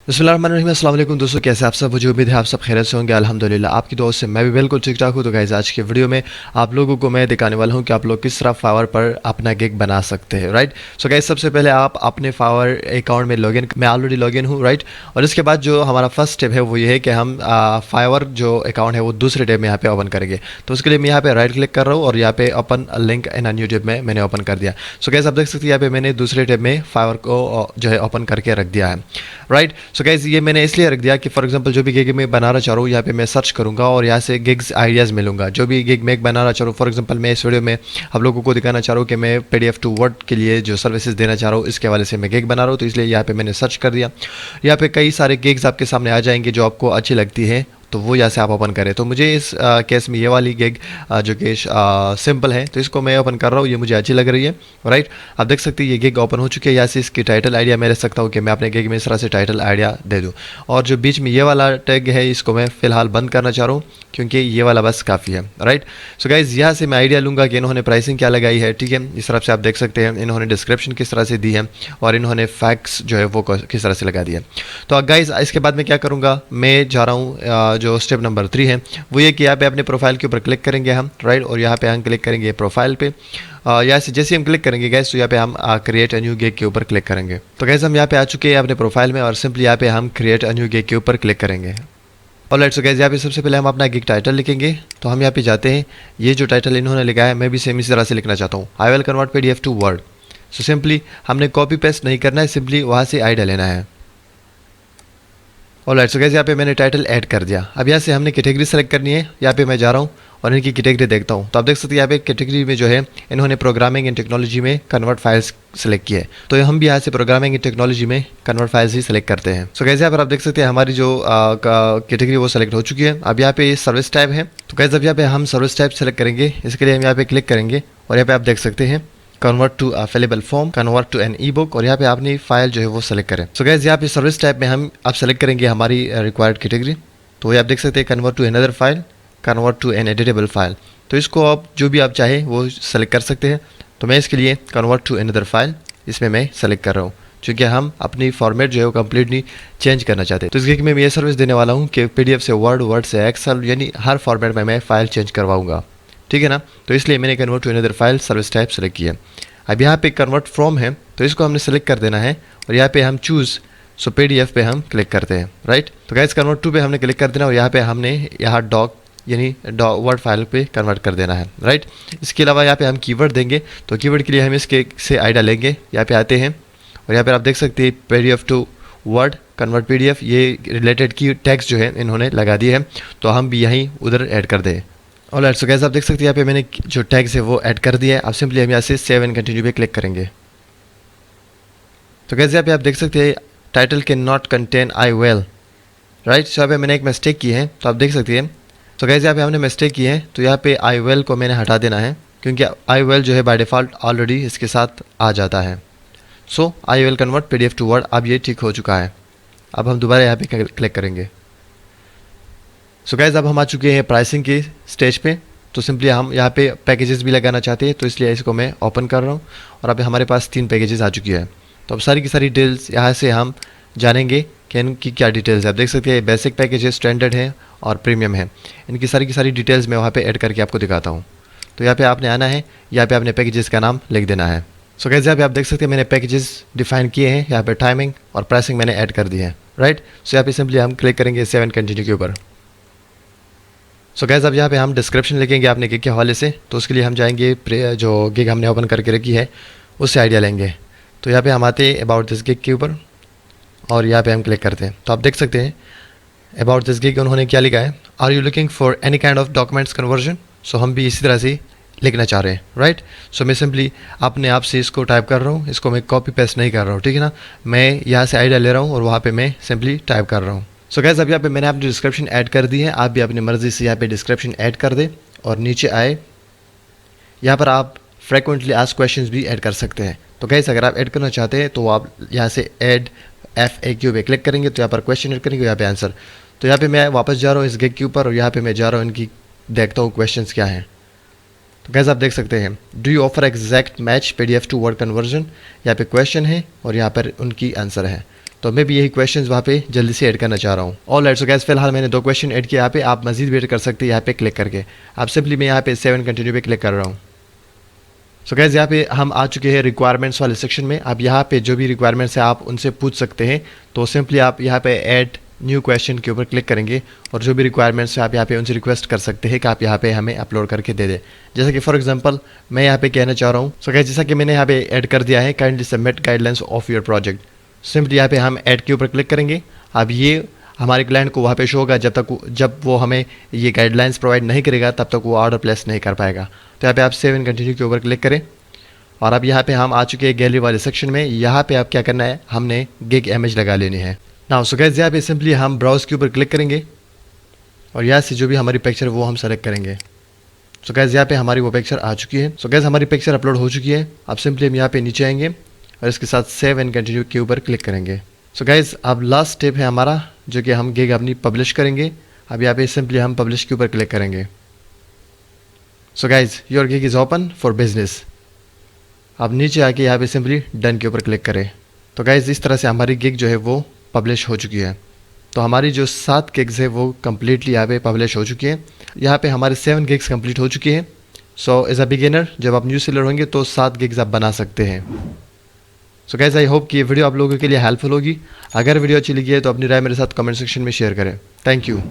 बिस्मिल्लाहिर्रहमानिर्रहीम। अस्सलाम वालेकुम दोस्तों, कैसे आप सब? मुझे उम्मीद है आप सब खैरियत से होंगे। अल्हम्दुलिल्लाह आपकी दुआ से मैं भी बिल्कुल ठीक ठाक हूँ। तो गाइस आज की वीडियो में आप लोगों को मैं दिखाने वाला हूँ कि आप लोग किस तरह फावर पर अपना गिग बना सकते हैं, राइट। सो गाइस सबसे पहले आप अपने फावर अकाउंट में लॉगिन, मैं ऑलरेडी लॉगिन हूँ, राइट। और इसके बाद जो हमारा फर्स्ट स्टेप है वो ये है कि हम फावर जो अकाउंट है वो दूसरे टैब में यहाँ पे ओपन करेंगे। तो उसके लिए मैं यहाँ पे राइट क्लिक कर रहा हूँ और यहाँ पे open link in a new tab में मैंने ओपन कर दिया। सो गाइस आप देख सकते हैं यहाँ पे मैंने दूसरे टैब में फावर को जो है ओपन करके रख दिया है, राइट। सो गाइस ये मैंने इसलिए रख दिया कि फॉर एग्जांपल जो भी गिग मैं बनाना चाह रहा हूँ यहाँ पे मैं सर्च करूँगा और यहाँ से गिग्स आइडियाज़ मिलूंगा। जो भी गिग मैं बनाना चाह रहा हूँ, फॉर एग्जांपल मैं इस वीडियो में आप लोगों को दिखाना चाह रहा हूँ कि मैं PDF टू वर्ड के लिए जो सर्विसेज देना चाह रहा हूँ, इसके हवाले से मैं गिग बना रहा हूँ। तो इसलिए यहाँ पे मैंने सर्च कर दिया। यहाँ पे कई सारे गिग्स आपके सामने आ जाएंगे जो आपको अच्छी लगती है, तो वो यहाँ से आप ओपन करें। तो मुझे इस केस में ये वाली गिग जो कि सिंपल है, तो इसको मैं ओपन कर रहा हूँ, ये मुझे अच्छी लग रही है, राइट। आप देख सकते हैं ये गिग ओपन हो चुकी है। यहाँ से इसकी टाइटल आइडिया मैं रख सकता हूँ कि मैं अपने गिग में इस तरह से टाइटल आइडिया दे दूँ। और जो बीच में ये वाला टैग है इसको मैं फ़िलहाल बंद करना चाह रहा हूँ क्योंकि ये वाला बस काफ़ी है, राइट। सो गाइज़ यहाँ से मैं आइडिया लूँगा कि इन्होंने प्राइसिंग क्या लगाई है, ठीक है। इस तरफ से आप देख सकते हैं इन्होंने डिस्क्रिप्शन किस तरह से दी है और इन्होंने फैक्ट्स जो है वो किस तरह से लगा दिया। तो गाइज़ इसके बाद मैं क्या करूँगा, मैं जा रहा हूँ जो स्टेप नंबर 3 है वो ये कि यहाँ पे अपने प्रोफाइल के ऊपर क्लिक करेंगे हम, राइट। और यहाँ पे हम क्लिक करेंगे प्रोफाइल पे। यहाँ से जैसे हम क्लिक करेंगे गैस तो यहाँ पे हम क्रिएट अ न्यू गिग के ऊपर क्लिक करेंगे। तो गैस हम यहाँ पे आ चुके हैं अपने प्रोफाइल में और सिंपली यहाँ पे हम क्रिएट अ न्यू गिग के ऊपर क्लिक करेंगे। ऑलराइट, सो गैस यहाँ पे सबसे पहले हम अपना गिग टाइटल लिखेंगे। तो हम यहाँ पे जाते हैं, ये जो टाइटल इन्होंने लिखा है मैं भी सेम इसी तरह से लिखना चाहता हूँ, I will convert PDF to Word. So simply हमने कॉपी पेस्ट नहीं करना है, सिंपली वहाँ से आइडिया लेना है। ऑलराइट, सो गाइस यहाँ पे मैंने टाइटल ऐड कर दिया। अब यहाँ से हमने कैटेगरी सेलेक्ट करनी है। यहाँ पे मैं जा रहा हूँ और इनकी कैटेगरी देखता हूँ। तो आप देख सकते हैं यहाँ पे कैटेगरी में जो है इन्होंने प्रोग्रामिंग एंड टेक्नोलॉजी में कन्वर्ट फाइल्स सेलेक्ट किया है। तो हम भी यहाँ से प्रोग्रामिंग एंड टेक्नोलॉजी में कन्वर्ट फाइल्स ही सेलेक्ट करते हैं। सो गाइस यहाँ पर आप देख सकते हैं हमारी जो कैटेगरी वो सेलेक्ट हो चुकी है। अब यहाँ पे सर्विस टाइप है, तो गाइस अब यहाँ पे हम सर्विस टाइप सेलेक्ट करेंगे। इसके लिए हम यहाँ पे क्लिक करेंगे और यहाँ पे आप देख सकते हैं convert to available form, convert to an e book, और यहाँ पे अपनी फाइल जो है वो सेलेक्ट करें। सो गाइस यहाँ पे सर्विस टाइप में हम अब सेलेक्ट करेंगे हमारी रिक्वायर्ड कैटेगरी। तो ये आप देख सकते हैं convert to another file, convert to an editable file. तो इसको आप जो भी आप चाहे वो सेलेक्ट कर सकते हैं। तो मैं इसके लिए कन्वर्ट टू अनदर फाइल इसमें मैं सेलेक्ट कर रहा हूँ क्योंकि हम अपनी फॉर्मेट जो है वो कम्प्लीटली चेंज करना चाहते हैं। तो इसके में ये सर्विस देने वाला हूँ कि PDF से वर्ड, वर्ड से एक्सेल, यानी हर फॉर्मेट में मैं फाइल चेंज करवाऊँगा, ठीक है ना। तो इसलिए मैंने convert to another file service type select किया। अब यहाँ पे कन्वर्ट फ्रॉम है तो इसको हमने सेलेक्ट कर देना है और यहाँ पे हम चूज़ सो PDF पे हम क्लिक करते हैं, राइट। तो गाइस कन्वर्ट टू पे हमने क्लिक कर देना और यहाँ पे हमने यहाँ डॉक यानी वर्ड फाइल पे कन्वर्ट कर देना है, राइट। इसके अलावा यहाँ पे हम कीवर्ड देंगे। तो कीवर्ड के लिए हम इसके से आइडिया लेंगे। यहाँ पे आते हैं और यहाँ पे आप देख सकते हैं PDF to word, convert PDF, ये रिलेटेड की टैग्स जो है इन्होंने लगा दी है। तो हम भी यहीं उधर ऐड कर दें। ऑलराइट, सो गाइस आप देख सकते हैं यहाँ पे मैंने जो टैग्स है वो ऐड कर दिया है। अब सिंपली हम यहाँ से सेव एंड कंटिन्यू पे क्लिक करेंगे। तो गाइस यहाँ पे आप देख सकते हैं title can not contain I will, right. So यहाँ पे मैंने एक मिस्टेक की है, तो आप देख सकते हैं। तो गाइस यहाँ पे हमने मिस्टेक की है, तो यहाँ पे आई विल को मैंने हटा देना है क्योंकि आई विल जो है बाय डिफ़ॉल्ट ऑलरेडी इसके साथ आ जाता है। So I will convert PDF to Word, अब ये ठीक हो चुका है। अब हम दोबारा यहाँ पे क्लिक करेंगे। सो गाइस अब हम आ चुके हैं प्राइसिंग के स्टेज पे। तो सिंपली हम यहाँ पे पैकेजेस भी लगाना चाहते हैं, तो इसलिए इसको मैं ओपन कर रहा हूँ और अब हमारे पास 3 पैकेजेस आ चुकी है। तो अब सारी की सारी डिटेल्स यहाँ से हम जानेंगे कि इनकी क्या डिटेल्स है। आप देख सकते हैं बेसिक पैकेज है, स्टैंडर्ड है और प्रीमियम है। इनकी सारी की सारी डिटेल्स मैं वहाँ पर ऐड करके आपको दिखाता हूँ। तो यहाँ पर आपने आना है, यहाँ पर आपने पैकेजेस का नाम लिख देना है। सो गाइस यहाँ पे आप देख सकते हैं मैंने पैकेजेस डिफाइन किए हैं। यहाँ पे टाइमिंग और प्राइसिंग मैंने ऐड कर दी है, राइट। सो यहाँ पे सिंपली हम क्लिक करेंगे सेव एंड कंटिन्यू के ऊपर। सो गाइस अब यहाँ पे हम डिस्क्रिप्शन लिखेंगे अपने गिग के हवाले से। तो उसके लिए हम जाएंगे जो गिग हमने ओपन करके रखी है उससे आइडिया लेंगे। तो यहाँ पे हम आते हैं अबाउट दिस गिग के ऊपर और यहाँ पे हम क्लिक करते हैं। तो आप देख सकते हैं अबाउट दिस गिग उन्होंने क्या लिखा है, are you looking for any kind of documents conversion. So हम भी इसी तरह से लिखना चाह रहे हैं, राइट। सो मैं सिंपली अपने आप से इसको टाइप कर रहा हूँ, इसको मैं कॉपी पेस्ट नहीं कर रहा हूँ, ठीक है ना। मैं यहाँ से आइडिया ले रहा हूँ और वहाँ पे मैं सिंपली टाइप कर रहा हूँ। सो गाइस अब यहाँ पे मैंने अपनी डिस्क्रिप्शन ऐड कर दी है। आप भी अपनी मर्ज़ी से यहाँ पे डिस्क्रिप्शन ऐड कर दें और नीचे आए, यहाँ पर आप फ्रिक्वेंटली आस्क्ड क्वेश्चंस भी ऐड कर सकते हैं। तो गाइस अगर आप ऐड करना चाहते हैं तो आप यहाँ से ऐड FAQ पे क्लिक करेंगे, तो यहाँ पर क्वेश्चन ऐड करेंगे, यहाँ पे आंसर। तो यहाँ पे मैं वापस जा रहा हूँ इस गिग के ऊपर और यहाँ पे मैं जा रहा हूँ इनकी देखता हूँ क्वेश्चन क्या हैं। तो गाइस आप देख सकते हैं do you offer exact match PDF to word conversion, यहाँ पे क्वेश्चन है और यहाँ पर उनकी आंसर है। तो मैं भी यही क्वेश्चंस वहाँ पे जल्दी से ऐड करना चाह रहा हूँ। ऑल राइट, सो गाइस फिलहाल मैंने 2 क्वेश्चन ऐड किए यहाँ पे, आप मजीद वेट कर सकते हैं यहाँ पे क्लिक करके। आप सिंपली मैं यहाँ पे 7 कंटिन्यू पे क्लिक कर रहा हूँ। सो गाइस यहाँ पे हम आ चुके हैं रिक्वायरमेंट्स वाले सेक्शन में। अब यहाँ पे जो भी रिक्वायरमेंट्स है आप उनसे पूछ सकते हैं। तो सिंपली आप यहाँ पे ऐड न्यू क्वेश्चन के ऊपर क्लिक करेंगे और जो भी रिक्वायरमेंट्स है आप यहाँ पे उनसे रिक्वेस्ट कर सकते हैं कि आप यहाँ पे हमें अपलोड करके दे दें। जैसे कि फॉर एग्जांपल मैं यहाँ पे कहना चाह रहा हूँ, सो गाइस जैसा कि मैंने यहाँ पे ऐड कर दिया है, kindly submit guidelines of your project. Simply यहाँ पे हम ऐड के ऊपर क्लिक करेंगे। अब ये हमारे क्लाइंट को वहाँ पे शो होगा जब वो हमें ये गाइडलाइंस प्रोवाइड नहीं करेगा तब तक वो ऑर्डर प्लेस नहीं कर पाएगा। तो यहाँ पे आप सेव एंड कंटिन्यू के ऊपर क्लिक करें और अब यहाँ पे हम आ चुके हैं गैलरी वाले सेक्शन में। यहाँ पे आप क्या करना है, हमने गिग इमेज लगा लेनी है। नाउ सो गाइस यहाँ पे सिंपली हम ब्राउज के ऊपर क्लिक करेंगे और यहाँ से जो भी हमारी पिक्चर वो हम सेलेक्ट करेंगे। सो गाइस यहाँ पे हमारी वो पिक्चर आ चुकी है। सो गाइस हमारी पिक्चर अपलोड हो चुकी है। अब सिंपली हम यहाँ पे नीचे आएंगे और इसके साथ सेव एंड कंटिन्यू के ऊपर क्लिक करेंगे। सो गाइस अब लास्ट स्टेप है हमारा, जो कि हम गिग अपनी पब्लिश करेंगे। अब यहाँ पे सिंपली हम पब्लिश के ऊपर क्लिक करेंगे। So guys your gig is open for business. अब नीचे आके यहाँ पे सिंपली डन के ऊपर क्लिक करें। तो गाइस इस तरह से हमारी गिग जो है वो पब्लिश हो चुकी है। तो हमारी जो 7 गिग्स है वो कम्प्लीटली यहाँ पे पब्लिश हो चुकी है। यहाँ पे हमारे 7 गिग्स कंप्लीट हो चुकी है। सो एज अ बिगिनर जब आप न्यू सेलर होंगे तो 7 गिग्स आप बना सकते हैं। सो गाइस आई होप कि ये वीडियो आप लोगों के लिए हेल्पफुल होगी। अगर वीडियो अच्छी लगी है तो अपनी राय मेरे साथ कमेंट सेक्शन में शेयर करें। Thank you.